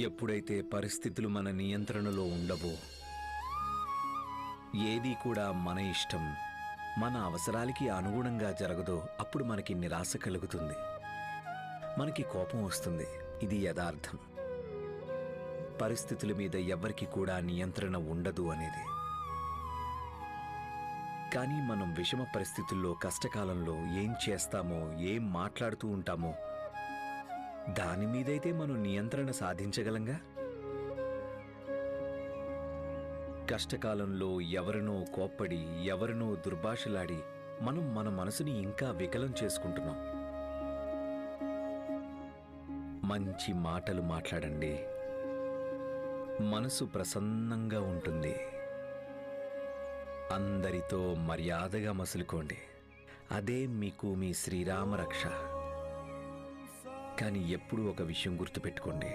ఎప్పుడైతే పరిస్థితులు మన నియంత్రణలో ఉండవో, ఏదీ కూడా మన ఇష్టం, మన అవసరాలకి అనుగుణంగా జరగదో అప్పుడు మనకి నిరాశ కలుగుతుంది, మనకి కోపం వస్తుంది. ఇది యథార్థం. పరిస్థితుల మీద ఎవ్వరికి కూడా నియంత్రణ ఉండదు అనేది. కానీ మనం విషమ పరిస్థితుల్లో, కష్టకాలంలో ఏం చేస్తామో, ఏం మాట్లాడుతూ ఉంటామో దాని మీదైతే మనం నియంత్రణ సాధించగలంగా. కష్టకాలంలో ఎవరినో కోప్పడి, ఎవరినో దుర్భాషలాడి మనం మన మనసుని ఇంకా వికలం చేసుకుంటున్నాం. మంచి మాటలు మాట్లాడండి, మనసు ప్రసన్నంగా ఉంటుంది. అందరితో మర్యాదగా మసులుకోండి, అదే మీకు మీ శ్రీరామ రక్ష. కానీ ఎప్పుడూ ఒక విషయం గుర్తుపెట్టుకోండి,